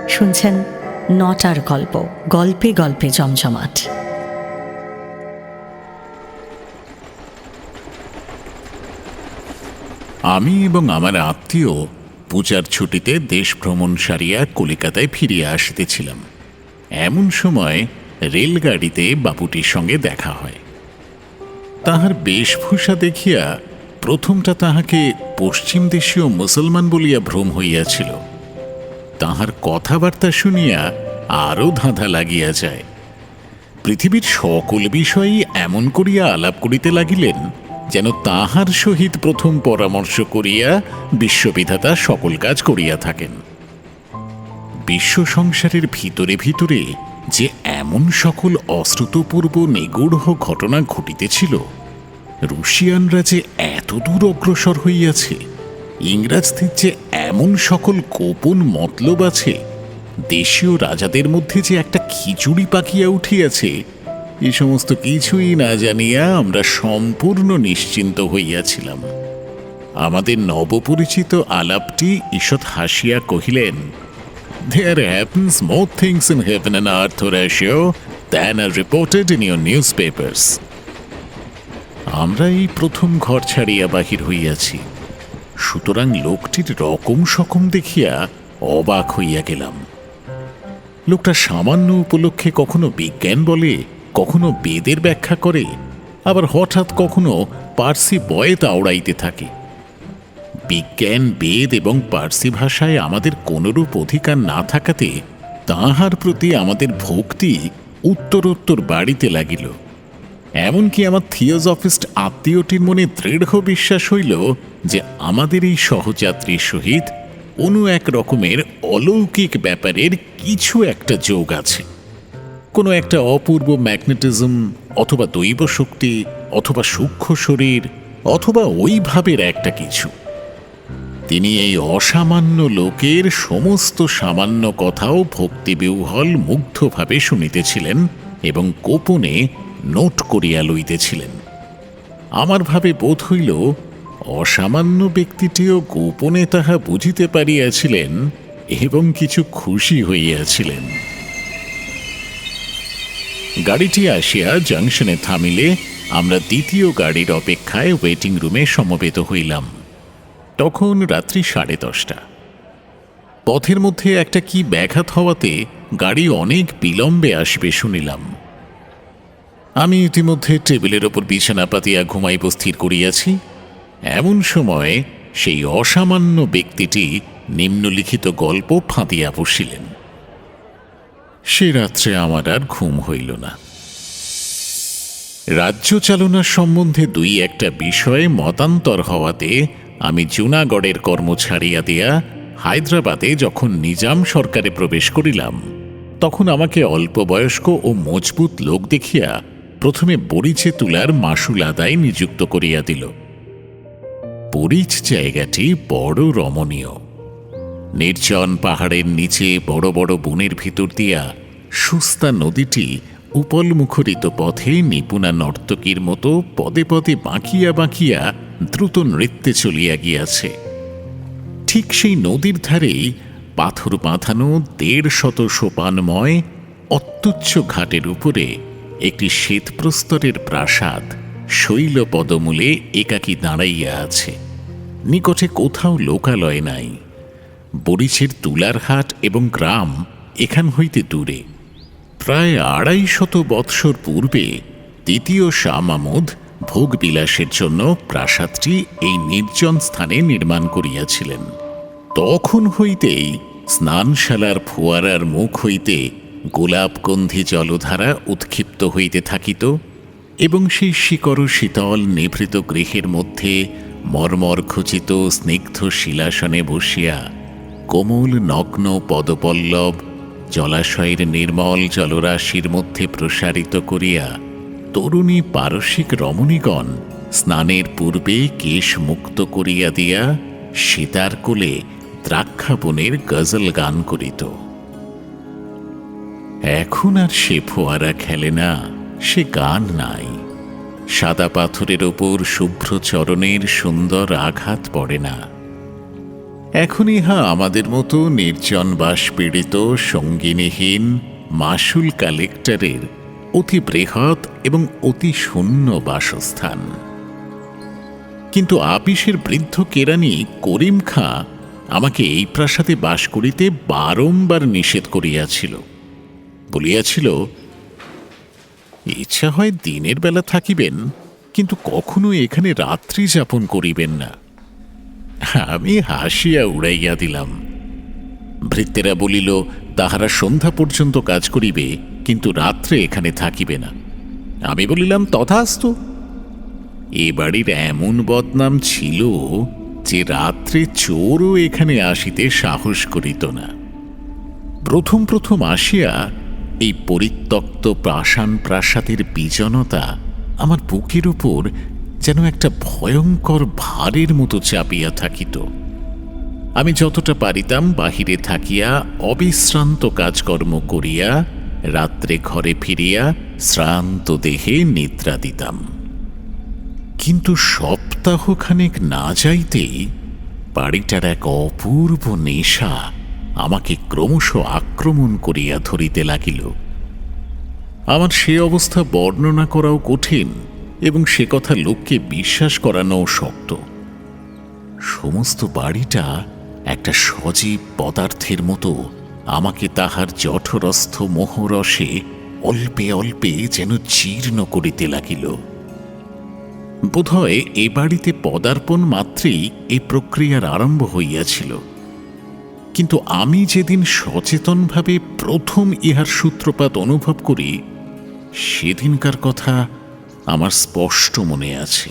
শুনছেন নটার গল্প, গল্পে গল্পে জমজমাট। আমি এবং আমার আত্মীয় পূজার ছুটিতে দেশ ভ্রমণ সারিয়া কলিকাতায় ফিরিয়া আসিতেছিলাম। এমন সময় রেলগাড়িতে বাবুটির সঙ্গে দেখা হয়। তাহার বেশভূষা দেখিয়া প্রথমটা তাহাকে পশ্চিম দেশীয় মুসলমান বলিয়া ভ্রম হইয়াছিল। তাহার কথাবার্তা শুনিয়া আরও ধাঁধা লাগিয়া যায়। পৃথিবীর সকল বিষয়েই এমন করিয়া আলাপ করিতে লাগিলেন যেন তাহার সহিত প্রথম পরামর্শ করিয়া বিশ্ববিধাতা সকল কাজ করিয়া থাকেন। বিশ্ব সংসারের ভিতরে ভিতরে যে এমন সকল অশ্রুতপূর্ব নিগূঢ় ঘটনা ঘটিতেছিল, রুশিয়ানরা যে এত দূর অগ্রসর হইয়াছে, ইংরাজদের যে এমন সকল গোপন মতলব আছে, দেশীয় রাজাদের মধ্যে যে একটা খিচুড়ি পাকিয়া উঠিয়াছে, এ সমস্ত কিছুই না জানিয়া আমরা সম্পূর্ণ নিশ্চিন্ত হইয়াছিলাম। আমাদের নবপরিচিত আলাপটি ঈষৎ হাসিয়া কহিলেন, "There happens more things in heaven and earth, Horatio, than are reported in your newspapers." আমরা এই প্রথম ঘর ছাড়িয়া বাহির হইয়াছি, সুতরাং লোকটির রকম সকম দেখিয়া অবাক হইয়া গেলাম। লোকটা সামান্য উপলক্ষে কখনো বিজ্ঞান বলে, কখনো বেদের ব্যাখ্যা করে, আবার হঠাৎ কখনো পার্সি বয়েত আওড়াইতে থাকে। বিজ্ঞান, বেদ এবং পার্সি ভাষায় আমাদের কোনরূপ অধিকার না থাকাতে তাহার প্রতি আমাদের ভক্তি উত্তরোত্তর বাড়িতে লাগিল। এমনকি আমার থিওজফিস্ট আত্মীয়টির মনে দৃঢ় বিশ্বাস হইল যে আমাদের এই সহযাত্রীর সহিত কোনো এক রকমের অলৌকিক ব্যাপারের কিছু একটা যোগ আছে। কোনো একটা অপূর্ব ম্যাগনেটিজম, অথবা দৈব শক্তি, অথবা সূক্ষ্ম শরীর, অথবা ওই ভাবের একটা কিছু। তিনি এই অসামান্য লোকের সমস্ত সামান্য কথাও ভক্তিবিহ্বল মুগ্ধভাবে শুনিতেছিলেন এবং গোপনে নোট করিয়া লইতেছিলেন। আমার ভাবে বোধ হইল অসামান্য ব্যক্তিটিও গোপনে তাহা বুঝিতে পারিয়াছিলেন এবং কিছু খুশি হইয়াছিলেন। গাড়িটি আসিয়া জংশনে থামিলে আমরা দ্বিতীয় গাড়ির অপেক্ষায় ওয়েটিং রুমে সমবেত হইলাম। তখন রাত্রি 10:30। পথের মধ্যে একটা কি ব্যাঘাত হওয়াতে গাড়ি অনেক বিলম্বে আসবে শুনিলাম। আমি ইতিমধ্যে টেবিলের ওপর বিছানা পাতিয়া ঘুমাইব স্থির করিয়াছি। এমন সময় সেই অসামান্য ব্যক্তিটি নিম্নলিখিত গল্প ফাঁদিয়া বসিলেন। সে রাত্রে আমার আর ঘুম হইল না। রাজ্য চালনার সম্বন্ধে দুই একটা বিষয়ে মতান্তর হওয়াতে আমি জুনাগড়ের কর্ম ছাড়িয়া দিয়া হায়দ্রাবাদে যখন নিজাম সরকারে প্রবেশ করিলাম, তখন আমাকে অল্প বয়স্ক ও মজবুত লোক দেখিয়া প্রথমে বরিচে তুলার মাসুল আদায় নিযুক্ত করিয়া দিল। বরিচ জায়গাটি বড় রমণীয়। নির্জন পাহাড়ের নিচে বড় বড় বনের ভিতর দিয়া সুস্তা নদীটি উপল মুখরিত পথে নিপুণা নর্তকীর মতো পদে পদে বাঁকিয়া বাঁকিয়া দ্রুত নৃত্যে চলিয়া গিয়াছে। ঠিক সেই নদীর ধারেই পাথর বাঁধানো 150 সোপানময় অত্যুচ্চ ঘাটের উপরে একটি শ্বেতপ্রস্তরের প্রাসাদ শৈল পদমূলে একাকী দাঁড়াইয়া আছে। নিকটে কোথাও লোকালয় নাই। বরিচের তুলারহাট এবং গ্রাম এখান হইতে দূরে। প্রায় 250 বৎসর পূর্বে দ্বিতীয় শাহ মাহমুদ ভোগবিলাসের জন্য প্রাসাদটি এই নির্জন স্থানে নির্মাণ করিয়াছিলেন। তখন হইতেই স্নানশালার ফোয়ারার মুখ হইতে গোলাপগন্ধি জলধারা উৎক্ষিপ্ত হইতে থাকিত এবং সেই শিকড় শীতল নিভৃত গৃহের মধ্যে মর্মর খচিত স্নিগ্ধ শিলাসনে বসিয়া কোমল নগ্ন পদপল্লব জলাশয়ের নির্মল জলরাশির মধ্যে প্রসারিত করিয়া তরুণী পারসিক রমণীগণ স্নানের পূর্বে কেশ মুক্ত করিয়া দিয়া সীতার কোলে দ্রাক্ষাবনের গজল গান করিত। এখন আর সে ফোয়ারা খেলে না, সে গান নাই। সাদা পাথরের ওপর শুভ্র চরণের সুন্দর আঘাত পড়ে না। এখন ইহা আমাদের মতো নির্জন বাসপীড়িত সঙ্গিনীহীন মাসুল কালেক্টরের অতি বৃহৎ এবং অতি শূন্য বাসস্থান। কিন্তু আপিসের বৃদ্ধ কেরানি করিম খাঁ আমাকে এই প্রাসাদে বাস করিতে বারংবার নিষেধ করিয়াছিল, বলিয়াছিল, ইচ্ছা হয় দিনের বেলা থাকিবেন, কিন্তু কখনো এখানে রাত্রি যাপন করিবেন না। আমি হাসিয়া উড়াইয়া দিলাম। ভৃত্যেরা বলিল, তাহারা সন্ধ্যা পর্যন্ত কাজ করিবে, কিন্তু রাত্রে এখানে থাকিবে না। আমি বলিলাম, তথাস্তু। এ বাড়ির এমন বদনাম ছিল যে রাত্রে চোরও এখানে আসিতে সাহস করিত না। প্রথম প্রথম আসিয়া এই পরিত্যক্ত পাষাণ প্রাসাদের বিজনতা আমার বুকের উপর যেন একটা ভয়ঙ্কর ভারের মতো চাপিয়া থাকিত। আমি যতটা পারিতাম বাহিরে থাকিয়া অবিশ্রান্ত কাজকর্ম করিয়া রাত্রে ঘরে ফিরিয়া শ্রান্ত দেহে নিদ্রা দিতাম। কিন্তু সপ্তাহখানেক না যাইতেই বাড়িটার এক অপূর্ব নেশা আমাকে ক্রমশ আক্রমণ করিয়া ধরিতে লাগিল। আমার সে অবস্থা বর্ণনা করাও কঠিন এবং সে কথা লোককে বিশ্বাস করানোও শক্ত। সমস্ত বাড়িটা একটা সজীব পদার্থের মতো আমাকে তাহার জঠরস্থ মোহরসে অল্পে অল্পে যেন জীর্ণ করিতে লাগিল। বোধহয় এ বাড়িতে পদার্পণ মাত্রেই এই প্রক্রিয়ার আরম্ভ হইয়াছিল। কিন্তু আমি যেদিন সচেতনভাবে প্রথম ইহার সূত্রপাত অনুভব করি, সেদিনকার কথা আমার স্পষ্ট মনে আছে।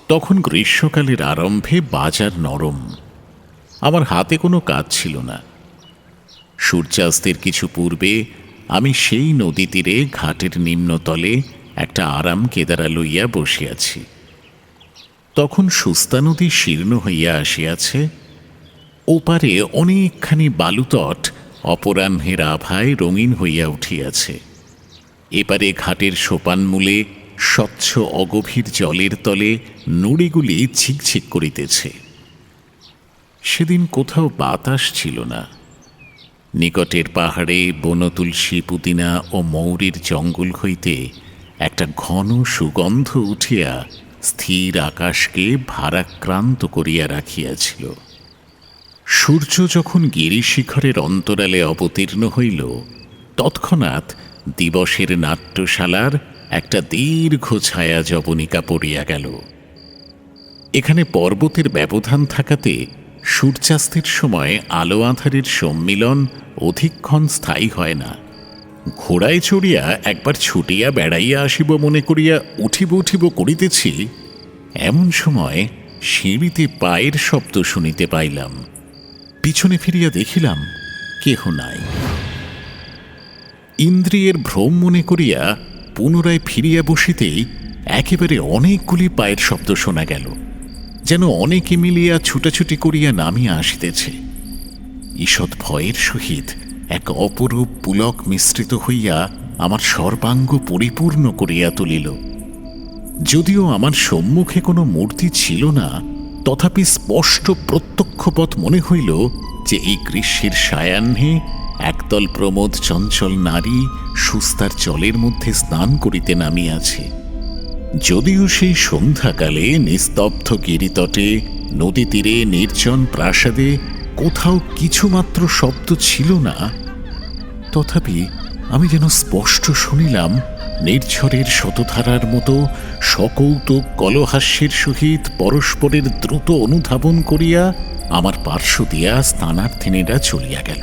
তখন গ্রীষ্মকালের আরম্ভে বাজার নরম। আমার হাতে কোনো কাজ ছিল না। সূর্যাস্তের কিছু পূর্বে আমি সেই নদী তীরে ঘাটের নিম্নতলে একটা আরাম কেদারা লইয়া বসিয়াছি। তখন সুস্তা নদী শীর্ণ হইয়া আসিয়াছে। ওপারে অনেকখানি বালুতট অপরাহ্নের আভায় রঙিন হইয়া উঠিয়াছে। এপারে ঘাটের সোপানমূলে স্বচ্ছ অগভীর জলের তলে নুড়িগুলি ঝিকঝিক করিতেছে। সেদিন কোথাও বাতাস ছিল না। নিকটের পাহাড়ে বনতুলসী, পুদিনা ও মৌরির জঙ্গল হইতে একটা ঘন সুগন্ধ উঠিয়া স্থির আকাশকে ভারাক্রান্ত করিয়া রাখিয়াছিল। সূর্য যখন গিরিশিখরের অন্তরালে অবতীর্ণ হইল, তৎক্ষণাৎ দিবসের নাট্যশালার একটা দীর্ঘ ছায়া জবনিকা পড়িয়া গেল। এখানে পর্বতের ব্যবধান থাকাতে সূর্যাস্তের সময় আলো আঁধারের সম্মিলন অধিকক্ষণ স্থায়ী হয় না। ঘোড়ায় চড়িয়া একবার ছুটিয়া বেড়াইয়া আসিব মনে করিয়া উঠিব উঠিব করিতেছি, এমন সময় সিঁড়িতে পায়ের শব্দ শুনিতে পাইলাম। পিছনে ফিরিয়া দেখিলাম কেহ নাই। ইন্দ্রিয়ের ভ্রম মনে করিয়া পুনরায় ফিরিয়া বসিতেই একেবারে অনেকগুলি পায়ের শব্দ শোনা গেল, যেন অনেকে মিলিয়া ছুটাছুটি করিয়া নামিয়া আসিতেছে। ঈষৎ ভয়ের সহিত এক অপরূপ পুলক মিশ্রিত হইয়া আমার সর্বাঙ্গ পরিপূর্ণ করিয়া তুলিল। যদিও আমার সম্মুখে কোনো মূর্তি ছিল না, তথাপি স্পষ্ট প্রত্যক্ষপথ মনে হইল যে এই গ্রীষ্মের সায়াহ্নে একদল প্রমোদ চঞ্চল নারী সুস্তার জলের মধ্যে স্নান করিতে নামিয়াছে। যদিও সেই সন্ধ্যাকালে নিস্তব্ধ গিরিতটে, নদী তীরে, নির্জন প্রাসাদে কোথাও কিছুমাত্র শব্দ ছিল না, তথাপি আমি যেন স্পষ্ট শুনিলাম নির্ঝরের শতধারার মতো সকৌতুক কলহাস্যের সহিত পরস্পরের দ্রুত অনুধাবন করিয়া আমার পার্শ্ব দিয়া স্নানার্থিনীরা চলিয়া গেল।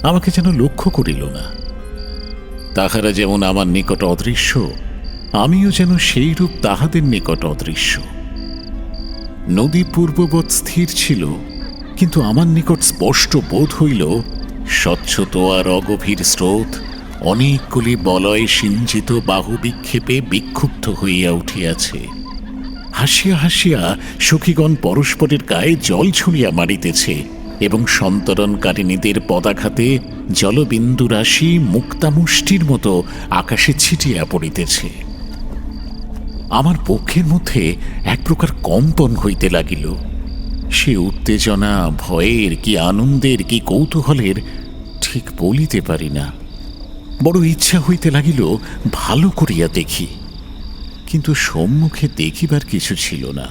আমাকে যেন লক্ষ্য করিল না। তাহারা যেমন আমার নিকট অদৃশ্য, আমিও যেন সেইরূপ তাহাদের নিকট অদৃশ্য। নদী পূর্ববৎ স্থির ছিল, কিন্তু আমার নিকট স্পষ্ট বোধ হইল স্বচ্ছ তোয়ার অগভীর স্রোত অনেকগুলি বলয় সিঞ্চিত বাহু বিক্ষেপে বিক্ষুব্ধ হইয়া উঠিয়াছে। হাসিয়া হাসিয়া সখীগণ পরস্পরের গায়ে জল ছুঁড়িয়া মারিতেছে এবং সন্তরণকারিণীদের পদাঘাতে জলবিন্দু রাশি মুক্তামুষ্টির মতো আকাশে ছিটিয়া পড়িতেছে। আমার পক্ষের মধ্যে এক প্রকার কম্পন হইতে লাগিল। সে উত্তেজনা, ভয়ের কি আনন্দের কি কৌতূহলের ঠিক বলিতে পারি না। বড় ইচ্ছা হইতে লাগিল ভালো করিয়া দেখি, কিন্তু সম্মুখে দেখিবার কিছু ছিল না।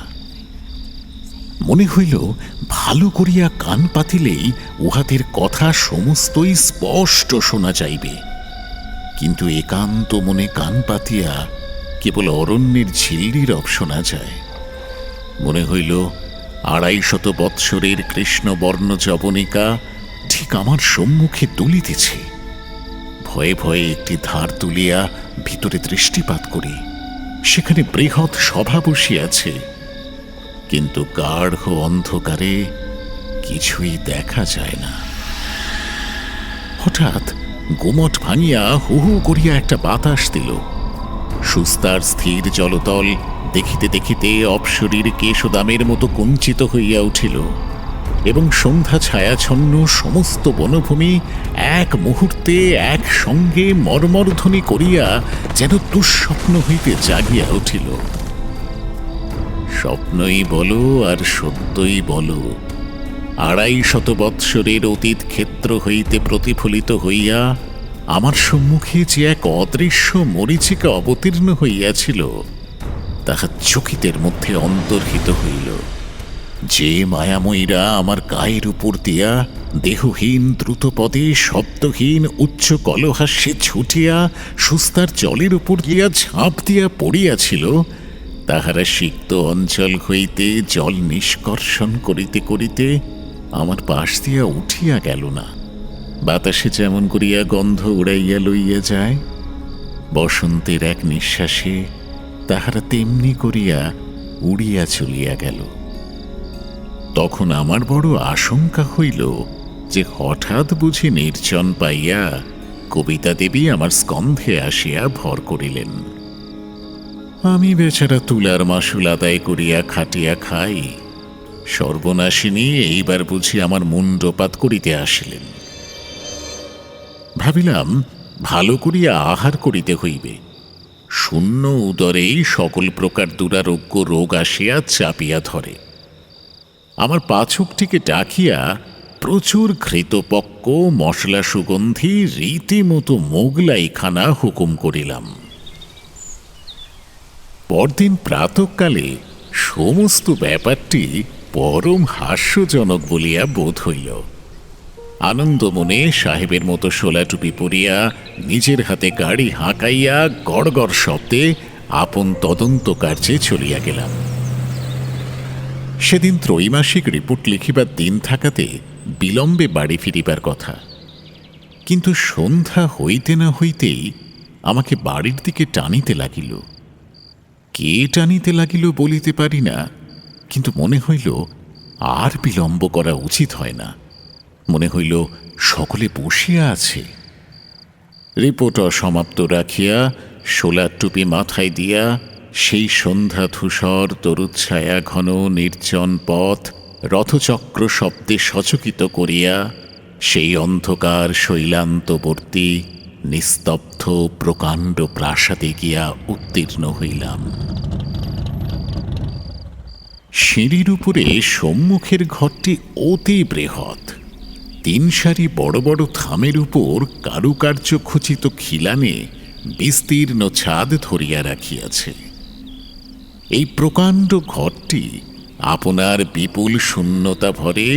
মনে হইল ভালো করিয়া কান পাতিলেই উহাদের কথা সমস্তই স্পষ্ট শোনা যাইবে, কিন্তু একান্ত মনে কান পাতিয়া কেবল অরণ্যের ঝিল্লির রব শোনা যায়। মনে হইল 250 বৎসরের কৃষ্ণবর্ণ যবনিকা ঠিক আমার সম্মুখে তুলিতেছে। ভয়ে ভয়ে একটি ধার তুলিয়া ভিতরে দৃষ্টিপাত করি, সেখানে বৃহৎ সভা বসিয়াছে, কিন্তু গাঢ় অন্ধকারে কিছুই দেখা যায় না। হঠাৎ গুমট ভাঙিয়া হু হু করিয়া একটা বাতাস দিল। সুস্তার স্থির জলতল দেখিতে দেখিতে অপসরীর কেশদামের মতো কুঞ্চিত হইয়া উঠিল, এবং সন্ধ্যা ছায়াছন্ন সমস্ত বনভূমি এক মুহূর্তে একসঙ্গে মর্মরধ্বনি করিয়া যেন দুঃস্বপ্ন হইতে জাগিয়া উঠিল। স্বপ্নই বলো আর সত্যই বলো, 250 বৎসরের অতীত ক্ষেত্র হইতে প্রতিফলিত হইয়া আমার সম্মুখে যে এক অদৃশ্য মরীচিকা অবতীর্ণ হইয়াছিল, তাহা চকিতের মধ্যে অন্তর্হিত হইল। যে মায়াময়ীরা আমার গায়ের উপর দিয়া দেহহীন দ্রুতপদে শব্দহীন উচ্চ কলহাস্যে ছুটিয়া সুস্তার জলের উপর গিয়া ঝাঁপ দিয়া পড়িয়াছিল, তাহারা সিক্ত অঞ্চল হইতে জল নিষ্কর্ষণ করিতে করিতে আমার পাশ দিয়া উঠিয়া গেল না। বাতাসে যেমন করিয়া গন্ধ উড়াইয়া লইয়া যায়, বসন্তের এক নিঃশ্বাসে তাহারা তেমনি করিয়া উড়িয়া চলিয়া গেল। তখন আমার বড় আশঙ্কা হইল যে হঠাৎ বুঝি নির্জন পাইয়া কবিতা দেবী আমার স্কন্ধে আসিয়া ভর করিলেন। আমি বেচারা তুলার মাসুল আদায় করিয়া খাটিয়া খাই, সর্বনাশিনী এইবার বুঝি আমার মুণ্ডপাত করিতে আসিলেন। ভাবিলাম ভালো করিয়া আহার করিতে হইবে, শূন্য উদরেই সকল প্রকার দুরারোগ্য রোগ আসিয়া চাপিয়া ধরে। আমার পাচকটিকে ডাকিয়া প্রচুর ঘৃতপক্ক মশলা সুগন্ধি রীতিমতো মোগলাই খানা হুকুম করিলাম। পরদিন প্রাতঃকালে সমস্ত ব্যাপারটি পরম হাস্যজনক বলিয়া বোধ হইল। আনন্দমনে সাহেবের মতো শোলা টুপি পরিয়া নিজের হাতে গাড়ি হাঁকাইয়া গড় গড় শব্দে আপন তদন্ত কার্যে চলিয়া গেলাম। সেদিন ত্রৈমাসিক রিপোর্ট লিখিবার দিন থাকাতে বিলম্বে বাড়ি ফিরিবার কথা, কিন্তু সন্ধ্যা হইতে না হইতেই আমাকে বাড়ির দিকে টানিতে লাগিল। কে টানিতে লাগিল বলিতে পারি না, কিন্তু মনে হইল আর বিলম্ব করা উচিত হয় না। মনে হইল সকলে বসিয়া আছে। রিপোর্ট অসমাপ্ত রাখিয়া শোলার টুপি মাথায় দিয়া সেই সন্ধ্যা ধূসর তরুচ্ছায়া ঘন নির্জন পথ রথচক্র শব্দে সচকিত করিয়া সেই অন্ধকার শৈলান্তবর্তী নিস্তব্ধ প্রকাণ্ড প্রাসাদে গিয়া উত্তীর্ণ হইলাম। সিঁড়ির উপরে সম্মুখের ঘরটি অতি বৃহৎ। 3 সারি বড় বড় থামের উপর কারুকার্য খচিত খিলানে বিস্তীর্ণ ছাদ ধরিয়া রাখিয়াছে। এই প্রকাণ্ড ঘরটি আপনার বিপুল শূন্যতা ভরে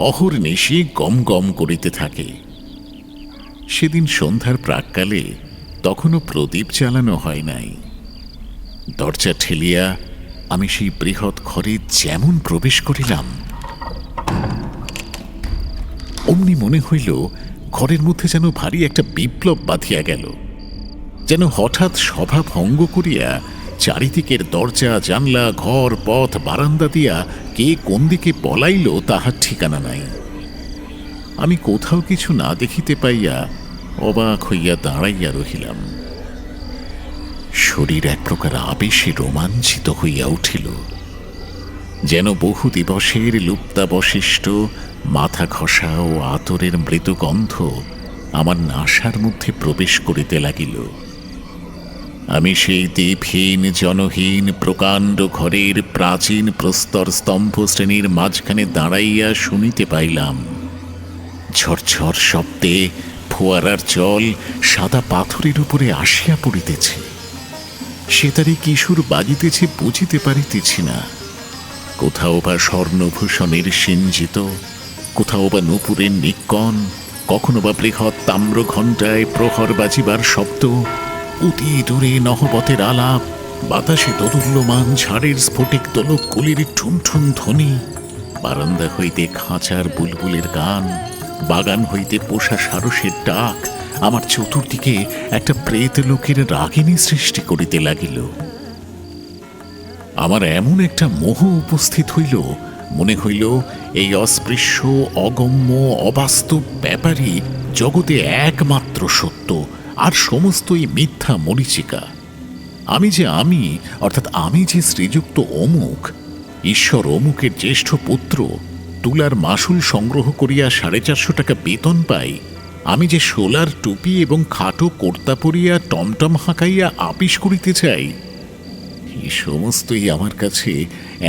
অহর্নিশি গম গম করিতে থাকে। সেদিন সন্ধ্যার প্রাক্কালে তখনও প্রদীপ জ্বালানো হয় নাই। দরজা ঠেলিয়া আমি সেই বৃহৎ ঘরে যেমন প্রবেশ করিলাম, অমনি মনে হইল ঘরের মধ্যে যেন ভারী একটা বিপ্লব বাঁধিয়া গেল, যেন হঠাৎ সভা ভঙ্গ করিয়া চারিদিকের দরজা জানলা ঘর পথ বারান্দা দিয়া কে কোন দিকে পলাইল তাহার ঠিকানা নাই। আমি কোথাও কিছু না দেখিতে পাইয়া অবাক হইয়া দাঁড়াইয়া রহিলাম। শরীর এক প্রকার আবেশে রোমাঞ্চিত হইয়া উঠিল, যেন বহু দিবসের লুপ্তাবশিষ্ট মাথা ঘষা ও আতরের মৃদু গন্ধ আমার নাসার মধ্যে প্রবেশ করিতে লাগিল। আমি সেই দ্বীপহীন জনহীন প্রকাণ্ড ঘরের প্রাচীন প্রস্তর স্তম্ভ শ্রেণীর মাঝখানে দাঁড়াইয়া শুনিতে পাইলাম ঝরঝর শব্দে ফোয়ারার জল সাদা পাথরের উপরে আসিয়া পড়িতেছে। সেতারে কিশোর বাজিতেছে বুঝিতে পারিতেছি না। কোথাও বা স্বর্ণভূষণের সিঞ্জিত, কোথাও বা নূপুরের নিক্কণ, কখনো বা বৃহৎ তাম্র ঘণ্টায় প্রহর বাজিবার শব্দ, অতি দূরে নহবতের আলাপ, বাতাসে দোদুল্যমান ঝাড়ের স্ফটিক দোলক কুলির ঠুনঠুন ধ্বনি, বারান্দা হইতে খাঁচার বুলবুলের গান, বাগান হইতে পোষা সারসের ডাক আমার চতুর্দিকে একটা প্রেত লোকের রাগিনী সৃষ্টি করিতে লাগিল। আমার এমন একটা মোহ উপস্থিত হইল, মনে হইল এই অস্পৃশ্য অগম্য অবাস্তব ব্যাপারই জগতে একমাত্র সত্য, আর সমস্তই মিথ্যা মরীচিকা। আমি অর্থাৎ আমি যে শ্রীযুক্ত অমুক, ঈশ্বর অমুকের জ্যেষ্ঠ পুত্র, তুলার মাসুল সংগ্রহ করিয়া 450 টাকা বেতন পাই, আমি যে সোলার টুপি এবং খাটো কর্তা পরিয়া টমটম হাঁকাইয়া আপিস করিতে চাই, এই সমস্তই আমার কাছে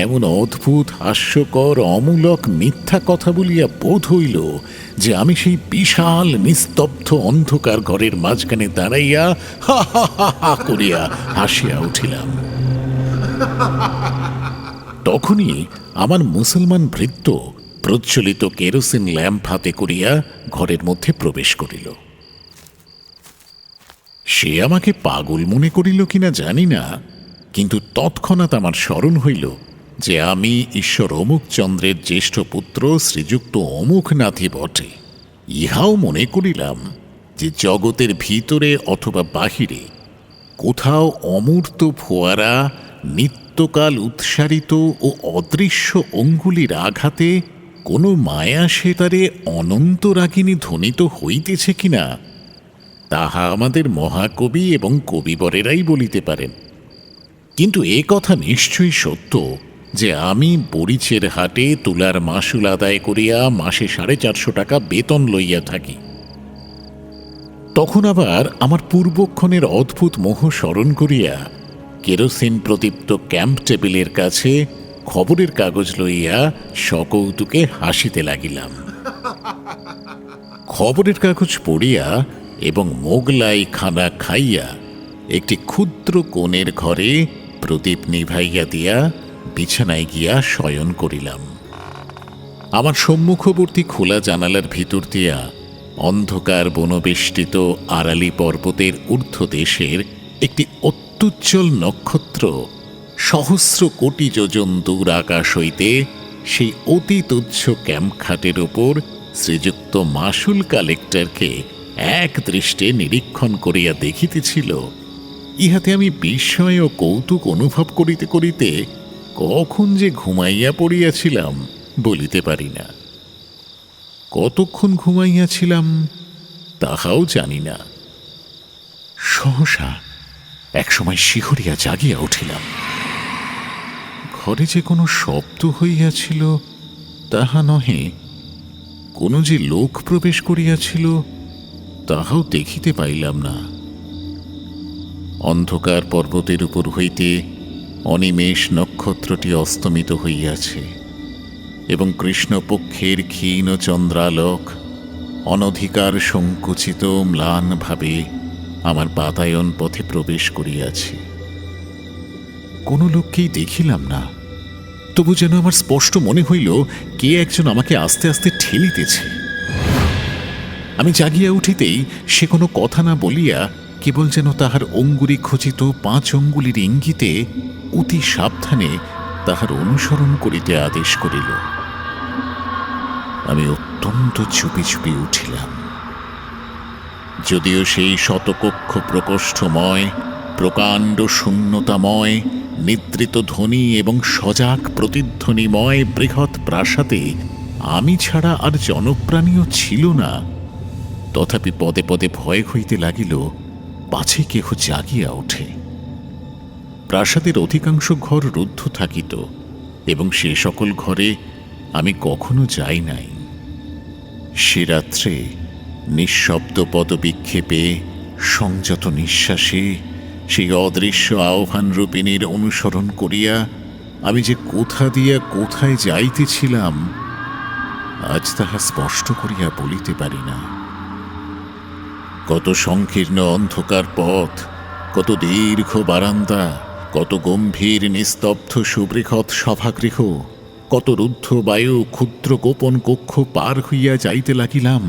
এমন অদ্ভুত হাস্যকর অমূলক মিথ্যা কথা বলিয়া বোধ হইল যে আমি সেই বিশাল নিস্তব্ধ অন্ধকার ঘরের মাঝখানে দাঁড়াইয়া হা হা হা হা করিয়া হাসিয়া উঠিলাম। তখনই আমার মুসলমান ভৃত্য প্রজ্বলিত কেরোসিন ল্যাম্প হাতে করিয়া ঘরের মধ্যে প্রবেশ করিল। সে আমাকে পাগল মনে করিল কিনা জানি না, কিন্তু তৎক্ষণাৎ আমার স্মরণ হইল যে আমি ঈশ্বর অমুক চন্দ্রের জ্যেষ্ঠ পুত্র শ্রীযুক্ত অমুক নাথি বটে। ইহাও মনে করিলাম যে জগতের ভিতরে অথবা বাহিরে কোথাও অমূর্ত ফোয়ারা নিত্যকাল উৎসারিত ও অদৃশ্য অঙ্গুলির আঘাতে কোনো মায়া সেতারে অনন্ত রাগিনী ধ্বনিত হইতেছে কিনা, তাহা আমাদের মহাকবি এবং কবিবরেরাই বলিতে পারেন। কিন্তু এ কথা নিশ্চয়ই সত্য যে আমি বরিচের হাটে তুলার মাসুল আদায় করিয়া মাসে 450 টাকা বেতন লইয়া থাকি। তখন আবার আমার পূর্বক্ষণের অদ্ভুত মোহ স্মরণ করিয়া কেরোসিন প্রদীপ্ত ক্যাম্প টেবিলের কাছে খবরের কাগজ লইয়া সকৌতুকে হাসিতে লাগিলাম। খবরের কাগজ পড়িয়া এবং মোগলাই খানা খাইয়া একটি ক্ষুদ্র কোণের ঘরে প্রদীপ নিভাইয়া দিয়া বিছানায় গিয়া শয়ন করিলাম। আমার সম্মুখবর্তী খোলা জানালার ভিতর দিয়া অন্ধকার বনবেষ্টিত আড়ালি পর্বতের ঊর্ধ্বদেশের একটি অত্যুজ্জ্বল নক্ষত্র সহস্র কোটি যোজন দূর আকাশ হইতে সেই অতি তুচ্ছ ক্যাম্পখাটের উপর শ্রীযুক্ত মাসুল কালেক্টরকে এক দৃষ্টে নিরীক্ষণ করিয়া দেখিতেছিল। ইহাতে আমি বিস্ময় ও কৌতুক অনুভব করিতে করিতে কখন যে ঘুমাইয়া পড়িয়াছিলাম বলিতে পারি না। কতক্ষণ ঘুমাইয়াছিলাম তাহাও জানি না। সহসা একসময় শিহরিয়া জাগিয়া উঠিলাম। ঘরে যে কোনো শব্দ হইয়াছিল তাহা নহে, কোনো যে লোক প্রবেশ করিয়াছিল তাহাও দেখিতে পাইলাম না। অন্ধকার পর্বতের উপর হইতে অনিমেষ নক্ষত্রটি অস্তমিত হইয়াছে এবং কৃষ্ণপক্ষের ক্ষীণ চন্দ্রালোক অনধিকার সংকুচিত ম্লানভাবে আমার বাতায়ন পথে প্রবেশ করিয়াছে। কোনো লোককেই দেখিলাম না, তবু যেন আমার স্পষ্ট মনে হইল কে একজন আমাকে আস্তে আস্তে ঠেলিতেছে। আমি জাগিয়া উঠিতেই সে কোনো কথা না বলিয়া কেবল যেন তাহার অঙ্গুরি খচিত 5 অঙ্গুলির ইঙ্গিতে অতি সাবধানে তাহার অনুসরণ করিতে আদেশ করিল। আমি অত্যন্ত চুপি চুপি উঠিলাম। যদিও সেই শতকক্ষ প্রকোষ্ঠময় প্রকাণ্ড শূন্যতাময় নিদ্রিত ধ্বনি এবং সজাগ প্রতিধ্বনিময় বৃহৎ প্রাসাদে আমি ছাড়া আর জনপ্রাণীও ছিল না, তথাপি পদে পদে ভয় হইতে লাগিল পাছে কেহ জাগিয়া ওঠে। প্রাসাদের অধিকাংশ ঘর রুদ্ধ থাকিত এবং সে সকল ঘরে আমি কখনো যাই নাই। সে রাত্রে নিঃশব্দ পদবিক্ষেপে সংযত নিঃশ্বাসে সেই অদৃশ্য আহ্বান রূপিণীর অনুসরণ করিয়া আমি যে কোথা দিয়া কোথায় যাইতেছিলাম আজ তাহা স্পষ্ট করিয়া বলিতে পারি না। কত সংকীর্ণ অন্ধকার পথ, কত দীর্ঘ বারান্দা, কত গম্ভীর নিস্তব্ধ সুবৃহৎ সভাগৃহ, কত রুদ্ধ বায়ু ক্ষুদ্র গোপন কক্ষ পার হইয়া যাইতে লাগিলাম,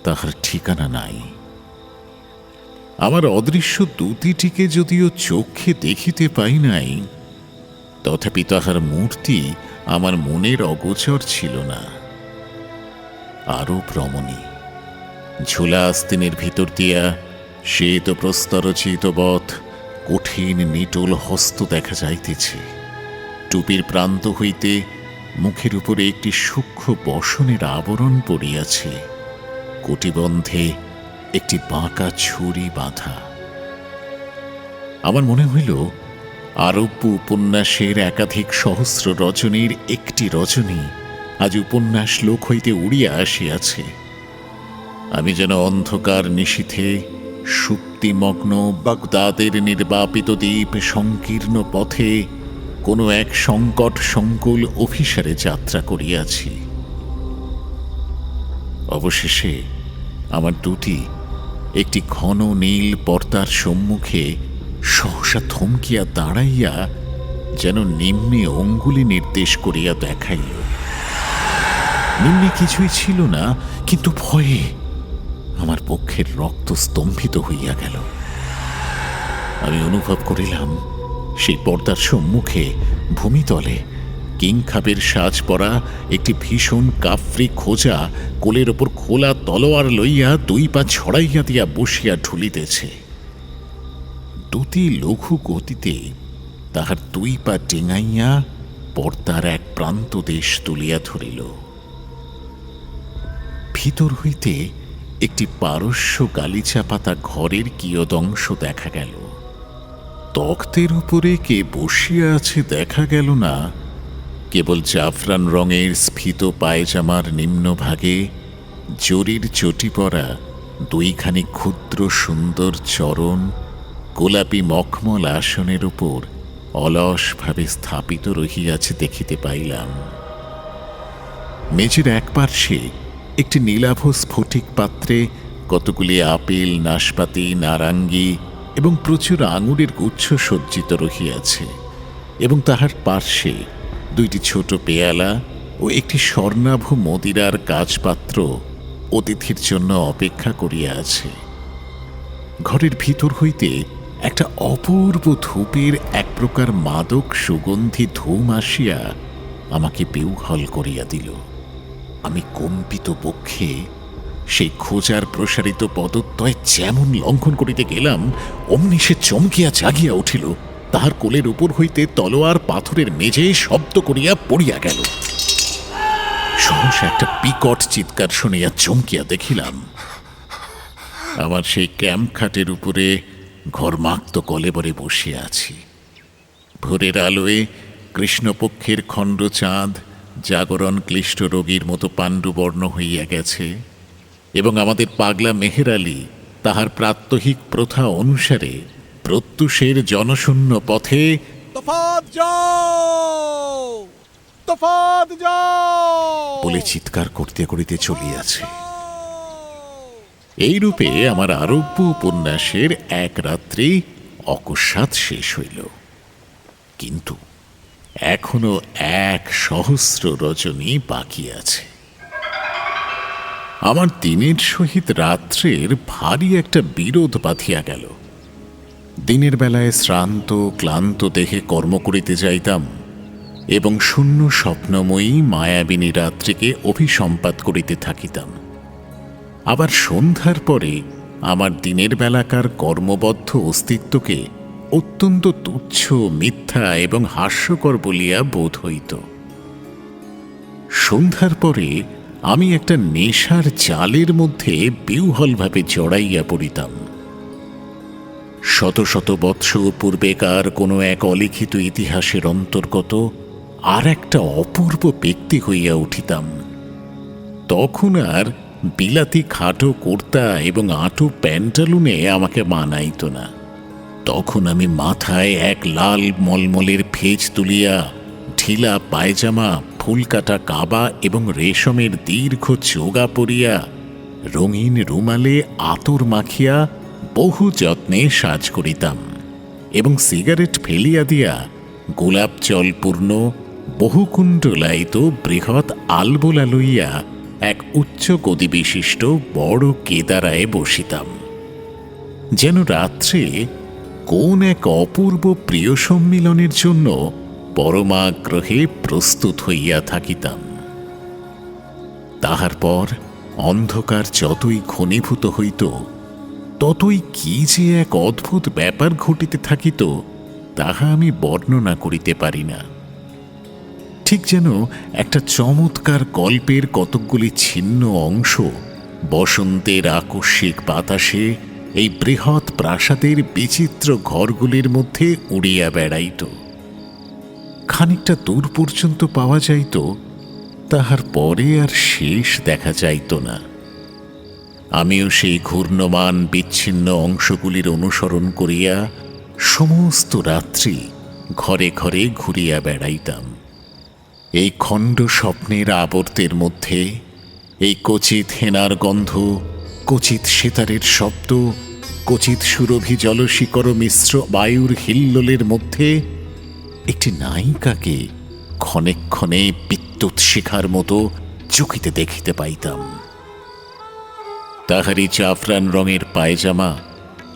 তাহার ঠিকানা নাই। আমার অদৃশ্য দূতিটিকে যদিও চোখে দেখিতে পাই নাই, তথাপি তাহার মূর্তি আমার মনের অগোচর ছিল না। আরো ভ্রমণী ঝোলা আস্তিনের ভিতর দিয়া শ্বেত প্রস্তর চিতবৎ কঠিন নিটোল হস্ত দেখা যাইতেছে। টুপির প্রান্ত হইতে মুখের উপরে একটি সূক্ষ্ম বসনের আবরণ পড়িয়াছে। কটিবন্ধে একটি বাঁকা ছুরি বাঁধা। আমার মনে হইল আরব্য উপন্যাসের একাধিক সহস্র রজনীর একটি রজনী আজ উপন্যাস লোক হইতে উড়িয়া আসিয়াছে। আমি যেন অন্ধকার নিশীথে সুপ্তিমগ্ন বাগদাদের নির্বাপিত দ্বীপ সংকীর্ণ পথে কোনো এক সংকট সংকুল অভিসারে যাত্রা করিয়াছি। অবশেষে আমার দুটি একটি ঘন নীল পর্দার সম্মুখে সহসা থমকিয়া দাঁড়াইয়া যেন নিম্নে অঙ্গুলি নির্দেশ করিয়া দেখাইল। নিম্নে কিছুই ছিল না, কিন্তু ভয়ে আমার পক্ষের রক্ত স্তম্ভিত হইয়া গেল। আমি অনুভব করিলাম সেই পর্দার সম্মুখে ভূমিতলে কিংখাবের সাজ পরা একটি ভীষণ কাফরি খোঁজা কোলের ওপর খোলা তলোয়ার লইয়া দুই পা ছড়াইয়া দিয়া বসিয়া ঢুলিতেছে। দুটি লঘু গতিতে তাহার দুই পা টেঙাইয়া পর্দার এক প্রান্ত দেশ তুলিয়া ধরিল। ভিতর হইতে একটি পারস্য গালিচা পাতা ঘরের কিয়দংশ দেখা গেল। তক্তের উপরে কে বসিয়া আছে দেখা গেল না, কেবল জাফরান রঙের স্ফীত পায়জামার নিম্নভাগে জরির চটি পরা দুইখানি ক্ষুদ্র সুন্দর চরণ গোলাপি মখমল আসনের উপর অলসভাবে স্থাপিত রহিয়াছে দেখিতে পাইলাম। মেঝের এক পার্শ্বে একটি নীলাভ স্ফটিক পাত্রে কতগুলি আপেল, নাশপাতি, নারাঙ্গি এবং প্রচুর আঙুরের গুচ্ছ সজ্জিত রহিয়াছে, এবং তাহার পার্শ্বে দুইটি ছোট পেয়ালা ও একটি স্বর্ণাভ মদিরার কাচপাত্র অতিথির জন্য অপেক্ষা করিয়া আছে। ঘরের ভিতর হইতে একটা অপূর্ব ধূপের এক প্রকার মাদক সুগন্ধি ধূম আসিয়া আমাকে বেউহল করিয়া দিল। আমি কম্পিত বক্ষে সেই খোঁজার প্রসারিত পদত্বয় যেমন লঙ্ঘন করিতে গেলাম, অমনি সে চমকিয়া জাগিয়া উঠিল। তাহার কোলের উপর হইতে তলোয়ার পাথরের মেঝে শব্দ করিয়া পড়িয়া গেল। সহসা একটা বিকট চিৎকার শুনিয়া চমকিয়া দেখিলাম আমার সেই ক্যাম্প খাটের উপরে ঘরমাক্ত কলেবরে বসিয়া আছি। ভোরের আলোয় কৃষ্ণপক্ষের খণ্ড চাঁদ জাগরণ ক্লিষ্ট রোগীর মতো পাণ্ডুবর্ণ হইয়া গেছে, এবং আমাদের পাগলা মেহের আলী তাহার প্রাত্যহিক প্রথা অনুসারে প্রত্যুষের জনশূন্য পথে তফাত যাও, তফাত যাও বলে চিৎকার করতে করিতে চলিয়াছে। এই রূপে আমার আরব্য উপন্যাসের এক রাত্রি অকস্মাৎ শেষ হইল। কিন্তু এখনো 1,000,000 রজনী বাকি আছে। আমার দিনের সহিত রাত্রের ভারী একটা বিরোধ বাঁধিয়া গেল। দিনের বেলায় শ্রান্ত ক্লান্ত দেহে কর্ম করিতে যাইতাম এবং শূন্য স্বপ্নময়ী মায়াবিনী রাত্রিকে অভিসম্পাত করিতে থাকিতাম। আবার সন্ধ্যার পরে আমার দিনের বেলাকার কর্মবদ্ধ অস্তিত্বকে অত্যন্ত তুচ্ছ, মিথ্যা এবং হাস্যকর বলিয়া বোধ হইত। সন্ধ্যার পরে আমি একটা নেশার জালের মধ্যে বিহ্বলভাবে জড়াইয়া পড়িতাম। শত শত বৎসর পূর্বেকার কোনো এক অলিখিত ইতিহাসের অন্তর্গত আর একটা অপূর্ব ব্যক্তি হইয়া উঠিতাম। তখন আর বিলাতি খাটো কুর্তা এবং আঁটো প্যান্টালুনে আমাকে মানাইত না। তখন আমি মাথায় এক লাল মলমলের ফেজ তুলিয়া, ঢিলা পায়জামা, ফুলকাটা কাবা এবং রেশমের দীর্ঘ চোগা পরিয়া, রঙিন রুমালে আতর মাখিয়া বহু যত্নে সাজ করিতাম এবং সিগারেট ফেলিয়া দিয়া গোলাপ জলপূর্ণ বহুকুণ্ডলায়িত বৃহৎ আলবোলা লইয়া এক উচ্চ গদিবিশিষ্ট বড় কেদারায় বসিতাম, যেন রাত্রে কোন এক অপূর্ব প্রিয় সম্মিলনের জন্য পরমাগ্রহে প্রস্তুত হইয়া থাকিতাম। তাহার পর অন্ধকার যতই ঘনীভূত হইত, ততই কি যে এক অদ্ভুত ব্যাপার ঘটিতে থাকিত, তাহা আমি বর্ণনা করিতে পারি না। ঠিক যেন একটা চমৎকার গল্পের কতকগুলি ছিন্ন অংশ বসন্তের আকস্মিক বাতাসে এই বৃহৎ প্রাসাদের বিচিত্র ঘরগুলির মধ্যে উড়িয়া বেড়াইত। খানিকটা দূর পর্যন্ত পাওয়া যাইত, তাহার পরে আর শেষ দেখা যাইত না। আমিও সেই ঘূর্ণমান বিচ্ছিন্ন অংশগুলির অনুসরণ করিয়া সমস্ত রাত্রি ঘরে ঘরে ঘুরিয়া বেড়াইতাম। এই খণ্ড স্বপ্নের আবর্তের মধ্যে, এই কচিত হেনার গন্ধ, কচিত সেতারের শব্দ, কচিত সুরভি জলশিকর মিশ্র বায়ুর হিল্লোলের মধ্যে একটি নায়িকাকে ক্ষণে ক্ষণে বিদ্যুৎ শিখার মতো চকিতে দেখিতে পাইতাম। তাহারই জাফরান রঙের পায়জামা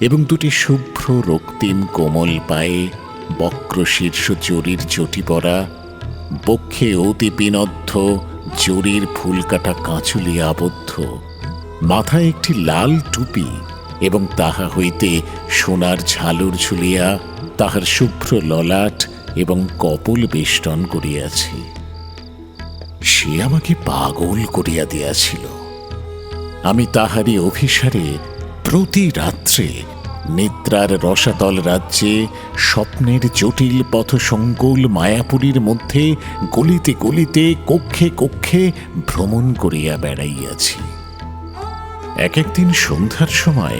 এবং দুটি শুভ্র রক্তিম কোমল পায়ে বক্রশীর্ষ জরির চটি পরা, বক্ষে অতি বিনদ্ধ জরির ফুলকাটা কাঁচুলি আবদ্ধ, মাথায় একটি লাল টুপি এবং তাহা হইতে সোনার ঝালর ঝুলিয়া তাহার শুভ্র ললাট এবং কপল বেষ্টন করিয়াছে। সে আমাকে পাগল করিয়া দিয়াছিল। আমি তাহারই অভিসারে প্রতি রাত্রে নিদ্রার রসাতল রাজ্যে স্বপ্নের জটিল পথসঙ্কুল মায়াপুরীর মধ্যে গলিতে গলিতে কক্ষে কক্ষে ভ্রমণ করিয়া বেড়াইয়াছি। এক একদিন সন্ধ্যার সময়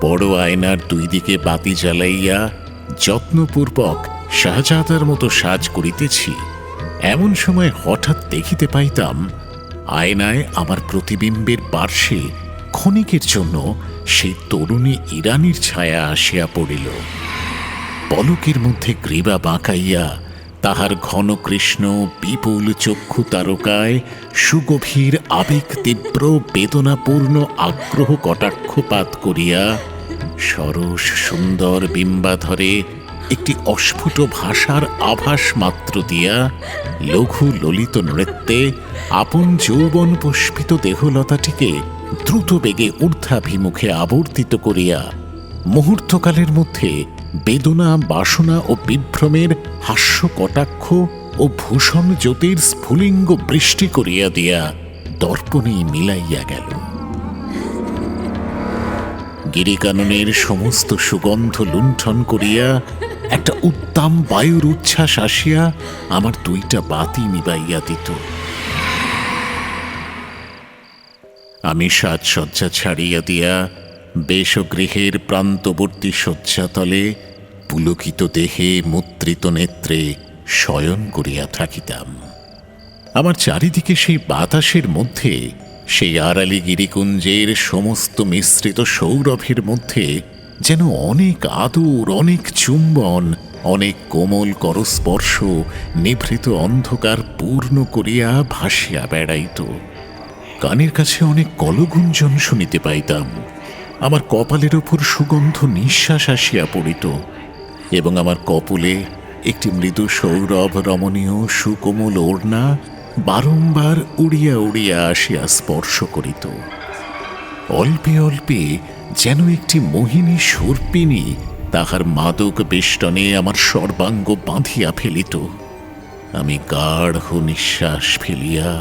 বড় আয়নার দুই দিকে বাতি জ্বালাইয়া যত্নপূর্বক শাহজাদার মতো সাজ করিতেছি, এমন সময় হঠাৎ দেখিতে পাইতাম আয়নায় আমার প্রতিবিম্বের পার্শ্বে ক্ষণিকের জন্য সেই তরুণী ইরানীর ছায়া আসিয়া পড়িল। পলকের মধ্যে গ্রীবা বাঁকাইয়া তাহার ঘন কৃষ্ণ বিপুল চক্ষু তারকায় সুগভীর আবেগ তীব্র বেদনাপূর্ণ আগ্রহ কটাক্ষপাত করিয়া সরস সুন্দর বিম্বাধরে একটি অস্ফুট ভাষার আভাস মাত্র দিয়া লঘু ললিত নৃত্যে আপন যৌবন পুষ্পিত দেহলতাটিকে দ্রুত বেগে ঊর্ধ্বাভিমুখে আবর্তিত করিয়া মুহূর্তকালের মধ্যে বেদনা, বাসনা ও বিভ্রমের হাস্য কটাক্ষ ও ভূষণ জ্যোতির স্ফুলিঙ্গ বৃষ্টি করিয়া দিয়া দর্পণে মিলাইয়া গেল। গিরিকাননের সমস্ত সুগন্ধ লুণ্ঠন করিয়া একটা উত্তাম বায়ুর উচ্ছ্বাস আসিয়া আমার দুইটা বাতি নিবাইয়া দিত। আমি সাজসজ্জা ছাড়িয়া দিয়া বেশগৃহের প্রান্তবর্তী শয্যাতলে পুলকিত দেহে মুদ্রিত নেত্রে শয়ন করিয়া থাকিতাম। আমার চারিদিকে সেই বাতাসের মধ্যে, সেই আড়ালি গিরিকুঞ্জের সমস্ত মিশ্রিত সৌরভের মধ্যে যেন অনেক আদর, অনেক চুম্বন, অনেক কোমল করস্পর্শ নিভৃত অন্ধকার পূর্ণ করিয়া ভাসিয়া বেড়াইত। কানের কাছে অনেক কলগুঞ্জন শুনিতে পাইতাম। আমার কপালের ওপর সুগন্ধ নিঃশ্বাস আসিয়া পড়িত এবং আমার কপলে একটি মৃদু সৌরভ রমণীয় সুকোমল ওড়না বারংবার উড়িয়া উড়িয়া আসিয়া স্পর্শ করিত। অল্পে অল্পে যেন একটি মোহিনী সর্পিণী তাহার মাদক বেষ্টনে আমার সর্বাঙ্গ বাঁধিয়া ফেলিত। আমি গাঢ় নিঃশ্বাস ফেলিয়া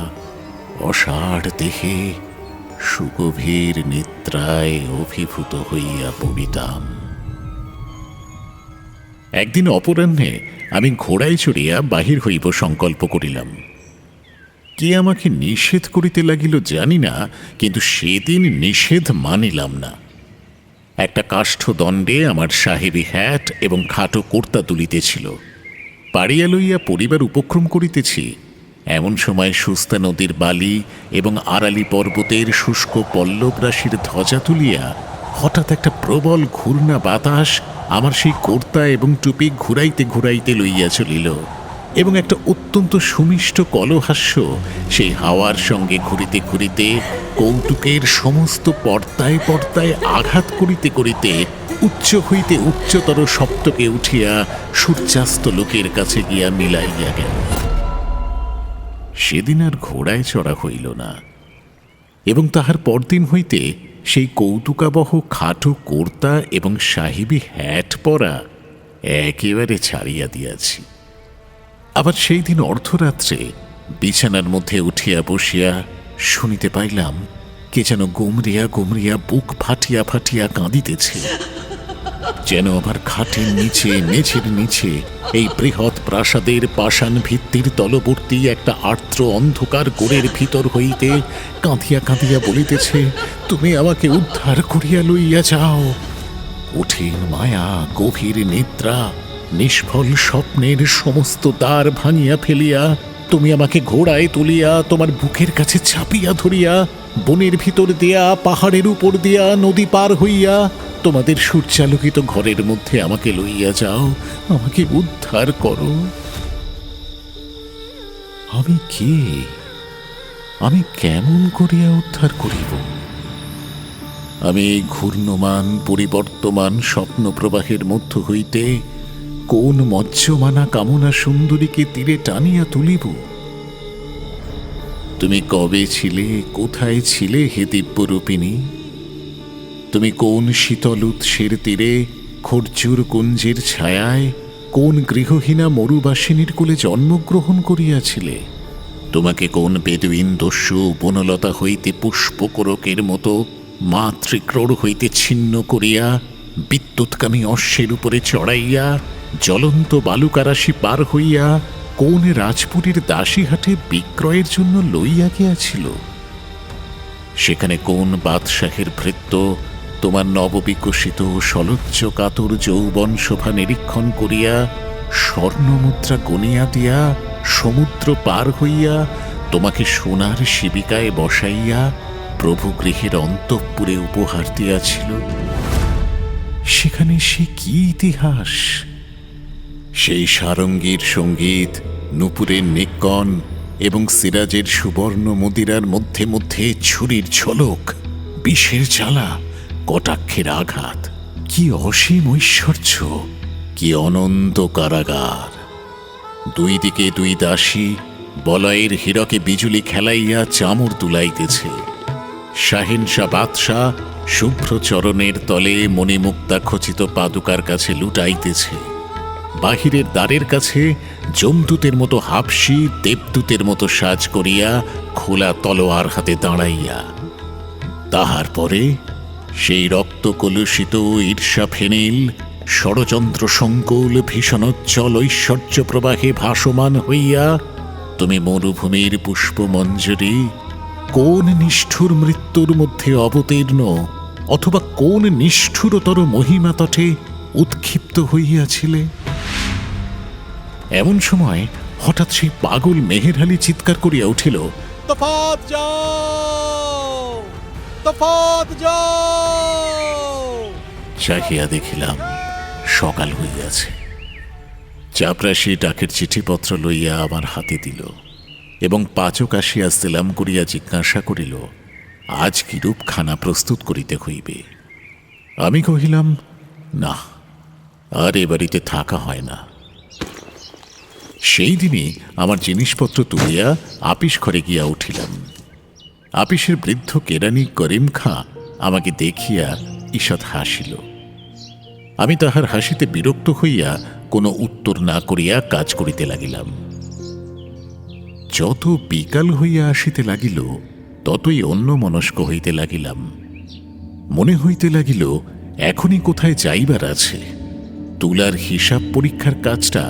অসাড় দেহে সুগভীর নিদ্রায় অভিভূত হইয়া পড়িতাম। একদিন অপরাহ্নে আমি ঘোড়ায় চড়িয়া বাহির হইব সংকল্প করিলাম। কে আমাকে নিষেধ করিতে লাগিল জানি না, কিন্তু সেদিন নিষেধ মানিলাম না। একটা কাষ্ঠদণ্ডে আমার সাহেবী হ্যাট এবং খাটো কর্তা তুলিতেছিল। পাড়িয়া লইয়া পরিবার উপক্রম করিতেছি, এমন সময় সুস্তা নদীর বালি এবং আড়ালি পর্বতের শুষ্ক পল্লব রাশির ধ্বজা তুলিয়া হঠাৎ একটা প্রবল ঘূর্ণা বাতাস আমার সেই কর্তা এবং টুপি ঘুরাইতে ঘুরাইতে লইয়া চলিল, এবং একটা অত্যন্ত সুমিষ্ট কলহাস্য সেই হাওয়ার সঙ্গে ঘুরিতে ঘুরিতে কৌতুকের সমস্ত পর্দায় পর্দায় আঘাত করিতে করিতে উচ্চ হইতে উচ্চতর সপ্তকে উঠিয়া সূর্যাস্ত লোকের কাছে গিয়া মিলাইয়া গেল। সেদিন আর ঘোড়ায় চড়া হইল না, এবং তাহার পরদিন হইতে সেই কৌতুকাবহ খাটো কর্তা এবং সাহেবী হ্যাট পরা একেবারে ছাড়িয়া দিয়াছি। আবার সেই দিন অর্ধরাত্রে বিছানার মধ্যে উঠিয়া বসিয়া শুনিতে পাইলাম কে যেন গুমরিয়া গুমরিয়া বুক ফাটিয়া ফাটিয়া কাঁদিতেছে, যেন আবার খাটের নিচে মেঝের নিচে এই বৃহৎ প্রাসাদের পাষাণ ভিত্তির তলবর্তী একটা আর্দ্র অন্ধকার গোড়ের ভিতর হইতে কাঁদিয়া কাঁদিয়া বলিতেছে, তুমি আমাকে উদ্ধার করিয়া লইয়া যাও। কঠিন মায়া, গভীর নিদ্রা, নিষ্ফল স্বপ্নের সমস্ত দ্বার ভাঙিয়া ফেলিয়া তুমি আমাকে ঘোড়ায় তুলিয়া তোমার বুকের কাছে চাপিয়া ধরিয়া বনের ভিতর দিয়া, পাহাড়ের উপর দিয়া, নদী পার হইয়া তোমাদের সূর্যালোকিত ঘরের মধ্যে আমাকে লইয়া যাও, আমাকে উদ্ধার করো। আমি কে? আমি কেমন করিয়া উদ্ধার করিব? আমি এই ঘূর্ণমান পরিবর্তমান স্বপ্ন প্রবাহের মধ্য হইতে কোন মৎস্যমানা কামনা সুন্দরীকে তীরে টানিয়া তুলিব? তুমি কবে ছিলে, কোথায় ছিলে হে দিব্যরূপিণী? তুমি কোন শীতল উৎসের তীরে খরচুর কুঞ্জের ছায়ায় কোন গৃহহীনা মরুবাসিনীর কোলে জন্মগ্রহণ করিয়াছিলে? তোমাকে কোন বেদুইন দস্যু বনলতা হইতে পুষ্পকরকের মতো মাতৃক্রোড় হইতে ছিন্ন করিয়া বিদ্যুৎকামী অশ্বের উপরে চড়াইয়া জ্বলন্ত বালুকারাশি পার হইয়া কোন রাজপুরীর দাসীহাটে বিক্রয়ের জন্য লইয়া গিয়াছিল? সেখানে কোন বাদশাহের ভৃত্য তোমার নববিকশিত সলোচ্চ কাতর যৌবন শোভা নিরীক্ষণ করিয়া স্বর্ণমুদ্রা গনিয়া দিয়া সমুদ্র পার হইয়া তোমাকে সোনার শিবিকায় বসাইয়া প্রভু গৃহের অন্তঃপুরে উপহার দিয়াছিল? সেখানে সে কি ইতিহাস? সেই সারঙ্গীর সঙ্গীত, নূপুরের নিক্কণ এবং সিরাজের সুবর্ণ মদিরার মধ্যে মধ্যে ছুরির ঝলক, বিষের জ্বালা, কটাক্ষের আঘাত, কি অসীম ঐশ্বর্য, কি অনন্ত কারাগার! দুই দিকে দুই দাসী বলয়ের হীরকে বিজুলি খেলাইয়া চামর তুলাইতেছে। শাহেনশাহ বাদশাহ শুভ্র চরণের তলে মণিমুক্তা খচিত পাদুকার কাছে লুটাইতেছে। বাহিরের দ্বারের কাছে যমদূতের মতো হাবশি দেবদূতের মতো সাজ করিয়া খোলা তলোয়ার হাতে দাঁড়াইয়া। তাহার পরে সেই রক্ত কলুষিত ঈর্ষা ফেনিল ষড়যন্ত্র সংকুল ভীষণোজ্জ্বল ঐশ্বর্য প্রবাহে ভাসমান হইয়া তুমি মরুভূমির পুষ্পমঞ্জরি কোন নিষ্ঠুর মৃত্যুর মধ্যে অবতীর্ণ অথবা কোন নিষ্ঠুরতর মহিমা তটে উৎক্ষিপ্ত হইয়াছিলে? এমন সময় হঠাৎ সেই পাগল মেহেরআলী চিৎকার করিয়া উঠিল, তফাত যাও, তফাত যাও। চাহিয়া দেখিলাম সকাল হইয়াছে। চাপরাশি ডাকের চিঠিপত্র লইয়া আমার হাতে দিল এবং পাচক আসিয়া সেলাম করিয়া জিজ্ঞাসা করিল, আজ কিরূপ খানা প্রস্তুত করিতে হইবে? আমি কহিলাম, না, আর এ বাড়িতে থাকা হয় না। সেই দিনই আমার জিনিসপত্র তুলিয়া আপিস ঘরে গিয়া উঠিলাম। আপিসের বৃদ্ধ কেরানি করিম খাঁ আমাকে দেখিয়া ঈষৎ হাসিল। আমি তাহার হাসিতে বিরক্ত হইয়া কোনো উত্তর না করিয়া কাজ করিতে লাগিলাম। যত বিকাল হইয়া আসিতে লাগিল ততই অন্যমনস্ক হইতে লাগিলাম। মনে হইতে লাগিল এখনই কোথায় যাইবার আছে। তুলার হিসাব পরীক্ষার কাজটা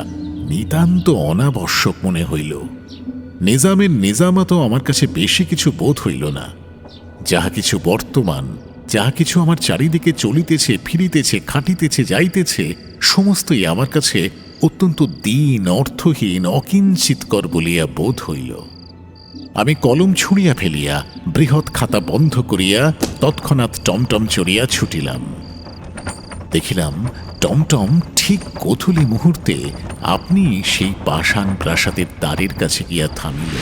নিতান্ত অনাবশ্যক মনে হইল। নিজামের নিজামাতও আমার কাছে বেশি কিছু বোধ হইল না। যাহা কিছু বর্তমান যা কিছু আমার চারিদিকে চলিতেছে, ফিরিতেছে, খাটিতেছে, যাইতেছে, সমস্তই আমার কাছে অত্যন্ত দীন, অর্থহীন, অকিঞ্চিতকর বলিয়া বোধ হইল। আমি কলম ছুঁড়িয়া ফেলিয়া বৃহৎ খাতা বন্ধ করিয়া তৎক্ষণাৎ টমটম চড়িয়া ছুটিলাম। দেখিলাম টমটম ঠিক গোধূলি মুহূর্তে আপনি সেই পাষাণ প্রাসাদের দ্বারের কাছে গিয়া থামিল।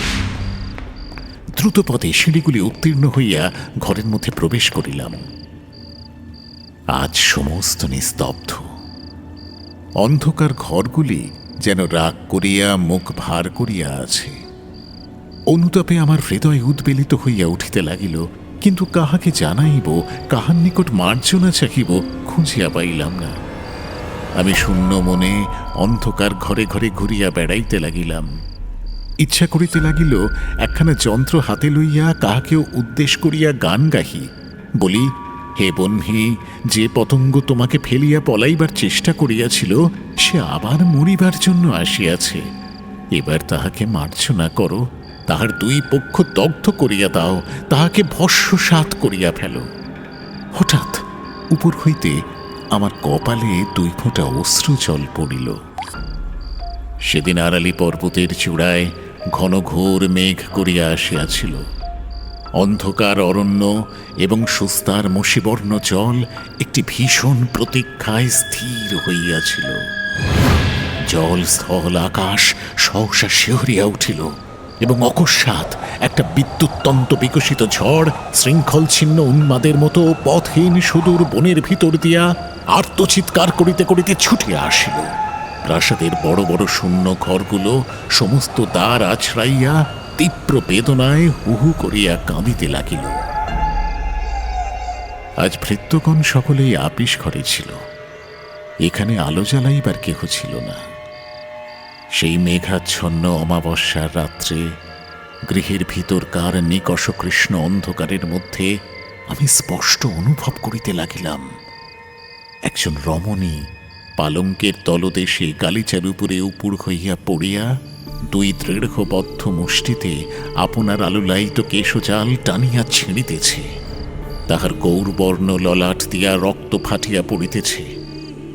দ্রুতপদে সিঁড়িগুলি উত্তীর্ণ হইয়া ঘরের মধ্যে প্রবেশ করিলাম। আজ সমস্ত নিস্তব্ধ। অন্ধকার ঘরগুলি যেন রাগ করিয়া মুখ ভার করিয়া আছে। অনুতাপে আমার হৃদয় উদ্বেলিত হইয়া উঠিতে লাগিল, কিন্তু কাহাকে জানাইব, কাহার নিকট মার্জনা চাহিব, খুঁজিয়া পাইলাম না। আমি শূন্য মনে অন্ধকার ঘরে ঘরে ঘুরিয়া বেড়াইতে লাগিলাম। ইচ্ছা করিতে লাগিল একখানা যন্ত্র হাতে লইয়া কাহাকেও উদ্দেশ করিয়া গান গাহি, বলি, হে বহ্নি, যে পতঙ্গ তোমাকে ফেলিয়া পলাইবার চেষ্টা করিয়াছিল সে আবার মরিবার জন্য আসিয়াছে। এবার তাহাকে মার্জনা করো, তাহার দুই পক্ষ দগ্ধ করিয়া দাও, তাহাকে ভস্মসাৎ করিয়া ফেলো। হঠাৎ উপর হইতে আমার কপালে 2 ফোঁটা অশ্রু জল পড়িল। সেদিন আড়ালি পর্বতের চূড়ায় ঘন ঘোর মেঘ করিয়া আসিয়াছিল। অন্ধকার অরণ্য এবং সুস্তার মসিবর্ণ জল একটি ভীষণ প্রতীক্ষায় স্থির হইয়াছিল। জল, স্থল, আকাশ সহসা শিহরিয়া উঠিল এবং অকস্মাৎ একটা বিদ্যুৎতন্ত বিকশিত ঝড় শৃঙ্খল ছিন্ন উন্মাদের মতো পথহীন সুদূর বনের ভিতর দিয়া আর্তচিৎকার করিতে করিতে ছুটিয়া আসিল। প্রাসাদের বড় বড় শূন্য ঘরগুলো সমস্ত দ্বার আছড়াইয়া তীব্র বেদনায় হুহু করিয়া কাঁদিতে লাগিল। আজ ভৃত্যগণ সকলেই আপিস ঘরে ছিল। এখানে আলো জ্বালাইবার কেহ ছিল না। সেই মেঘাচ্ছন্ন অমাবস্যার রাত্রে গৃহের ভিতরকার নিকষ কৃষ্ণ অন্ধকারের মধ্যে আমি স্পষ্ট অনুভব করিতে লাগিলাম একজন রমণী পালঙ্কের তলদেশে গালিচার উপরে উপুড় হইয়া পড়িয়া 2 দৃঢ়বদ্ধ মুষ্টিতে আপনার আলুলায়িত কেশজাল টানিয়া ছিঁড়িতেছে। তাহার গৌরবর্ণ ললাট দিয়া রক্ত ফাটিয়া পড়িতেছে।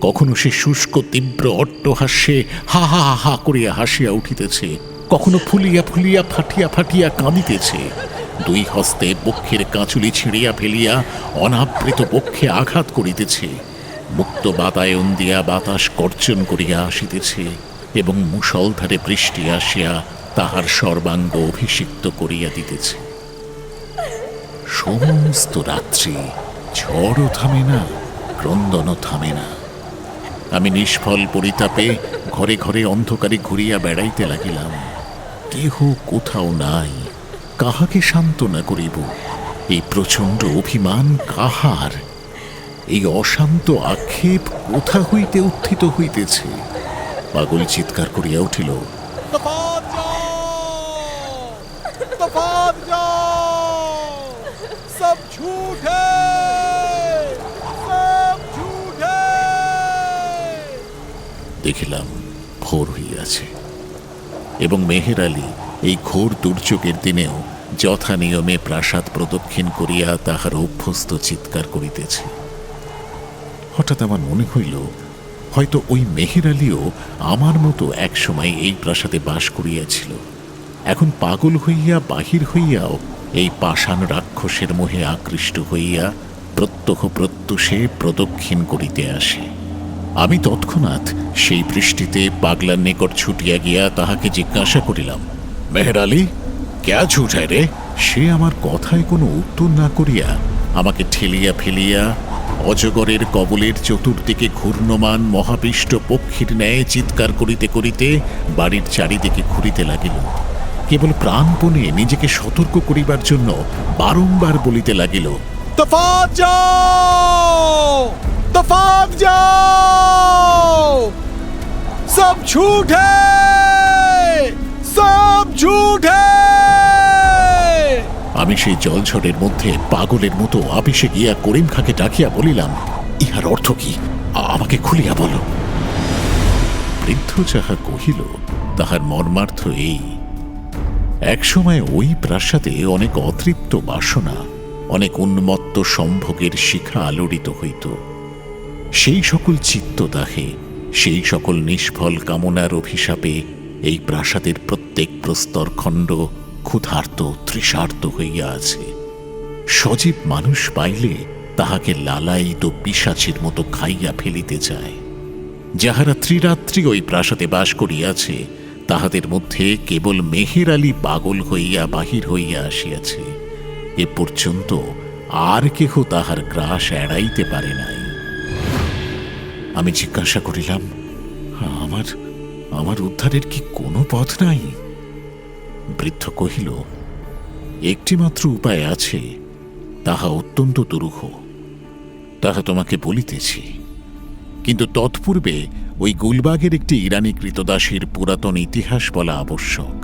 কখনো সে শুষ্ক তীব্র অট্টহাস্যে হা হা হা করিয়া হাসিয়া উঠিতেছে, কখনো ফুলিয়া ফুলিয়া ফাটিয়া ফাটিয়া কাঁদিতেছে। 2 হস্তে বক্ষের কাঁচুলি ছিঁড়িয়া ফেলিয়া অনাবৃত বক্ষে আঘাত করিতেছে। মুক্ত বাতায়ন দিয়া বাতাস গর্জন করিয়া আসিতেছে এবং মুষলধারে বৃষ্টি আসিয়া তাহার সর্বাঙ্গ অভিষিক্ত করিয়া দিতেছে। সমস্ত রাত্রি ঝড়ও থামে না, ক্রন্দনও থামে না। আমি নিষ্ফল পরিতাপে ঘরে ঘরে অন্ধকারে ঘুরিয়া বেড়াইতে লাগিলাম। কেহ কোথাও নাই, কাহাকে সান্ত্বনা করিব? এই প্রচণ্ড অভিমান কাহার? এই অশান্ত আক্ষেপ কোথা হইতে উত্থিত হইতেছে? পাগল চিৎকার করিয়া উঠিল, তফাৎ যাও, তফাৎ যাও, সব ঝুঠ হ্যায়, সব ঝুঠ হ্যায়। দেখিলাম ভোর হইয়াছে এবং মেহের আলী এই ঘোর দুর্যোগের দিনেও যথা নিয়মে প্রাসাদ প্রদক্ষিণ করিয়া তাহার অভ্যস্ত চিৎকার করিতেছে। হঠাৎ আমার মনে হইল হয়তো ওই মেহের আলীও আমার মতো একসময় এই প্রাসাদে বাস করিয়াছিল। এখন পাগল হইয়া বাহির হইয়াও এই পাষাণ রাক্ষসের মোহে আকৃষ্ট হইয়া প্রত্যহ প্রত্যুষে প্রদক্ষিণ করিতে আসে। আমি তৎক্ষণাৎ সেই বৃষ্টিতে পাগলার নিকট ছুটিয়া গিয়া তাহাকে জিজ্ঞাসা করিলাম, মেহের আলী, ক্যা ঝুঠ হ্যায় রে? সে আমার কথায় কোনো উত্তর না করিয়া আমাকে ঠেলিয়া ফেলিয়া অজগরের কবলের চতুর্দিকে ঘূর্ণমান মহাবিষ্ট পক্ষীর ন্যায় চিৎকার করিতে করিতে বাড়ির চারিদিকে ঘুরিতে লাগিল। কেবল প্রাণপণে নিজেকে সতর্ক করিবার জন্য বারংবার বলিতে লাগিল, তফাৎ যাও, তফাৎ যাও, সব ঝুঠ হ্যায়, সব ঝুঠ হ্যায়। আমি সেই জলঝড়ের মধ্যে পাগলের মতো আপিসে গিয়া করিম খাঁকে ডাকিয়া বলিলাম, ইহার অর্থ কি? আমাকে খুলিয়া বলো। বৃদ্ধ যাহা কহিল তাহার মর্মার্থ এই, একসময় ওই প্রাসাদে অনেক অতৃপ্ত বাসনা, অনেক উন্মত্ত সম্ভোগের শিখা আলোড়িত হইত। সেই সকল চিত্তদাহে, সেই সকল নিষ্ফল কামনার অভিশাপে এই প্রাসাদের প্রত্যেক প্রস্তরখণ্ড ক্ষুধার্ত তৃষার্ত হইয়া আছে। সজীব মানুষ পাইলে তাহাকে লালায়িত পিশাচের মতো খাইয়া ফেলিতে চায়। যাহারা ত্রিরাত্রি ওই প্রাসাদে বাস করিয়াছে, তাহাদের মধ্যে কেবল মেহের আলী পাগল হইয়া বাহির হইয়া আসিয়াছে। এ পর্যন্ত আর কেহ তাহার গ্রাস এড়াইতে পারে নাই। আমি জিজ্ঞাসা করিলাম, আমার আমার উদ্ধারের কি কোনো পথ নাই? বৃদ্ধ কহিল, একটিমাত্র উপায় আছে, তাহা অত্যন্ত দুরূহ। তাহা তোমাকে বলিতেছি, কিন্তু তৎপূর্বে ওই গুলবাগের একটি ইরানি কৃতদাসীর পুরাতন ইতিহাস বলা আবশ্যক।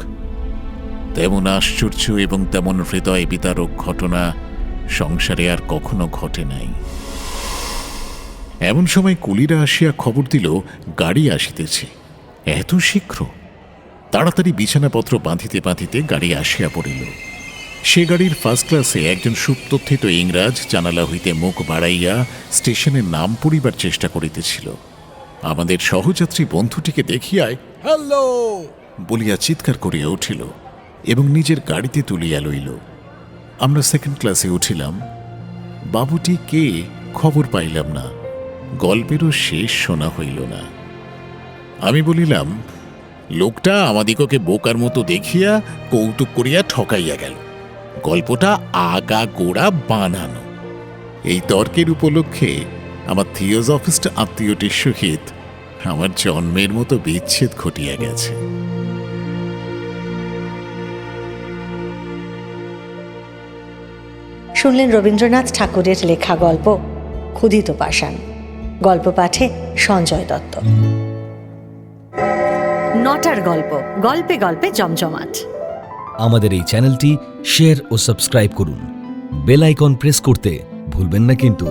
তেমন আশ্চর্য এবং তেমন হৃদয় বিতারক ঘটনা সংসারে আর কখনো ঘটে নাই। এমন সময় কুলিরা আসিয়া খবর দিল গাড়ি আসিতেছে। এত শীঘ্র? তাড়াতাড়ি বিছানাপত্র বাঁধিতে বাঁধিতে গাড়ি আসিয়া পড়িল। সে গাড়ির ফার্স্ট ক্লাসে একজন সুপ্তথিত ইংরাজ জানালা হইতে মুখ বাড়াইয়া স্টেশনের নাম পড়িবার চেষ্টা করিতেছিল। আমাদের সহযাত্রী বন্ধুটিকে দেখিয়াই হ্যালো বলিয়া চিৎকার করিয়া উঠিল এবং নিজের গাড়িতে তুলিয়া লইল। আমরা সেকেন্ড ক্লাসে উঠিলাম। বাবুটি কে খবর পাইলাম না, গল্পেরও শেষ শোনা হইল না। আমি বলিলাম, লোকটা আমাদিগকে বোকার মতো দেখিয়া কৌতুক করিয়া ঠকাইয়া গেল। গল্পটা আগা গোড়া বানানো। এই তর্কের উপলক্ষে আমার থিওজফিস্ট আত্মীয়টির সহিত আমার জন্মের মতো বিচ্ছেদ ঘটিয়া গেছে। শুনলেন রবীন্দ্রনাথ ঠাকুরের লেখা গল্প ক্ষুধিত পাষাণ। গল্প পাঠে সঞ্জয় দত্ত। নটার গল্প, গল্পে গল্পে জমজমাট। আমাদের এই চ্যানেলটি শেয়ার ও সাবস্ক্রাইব করুন। বেল আইকন প্রেস করতে ভুলবেন না কিন্তু।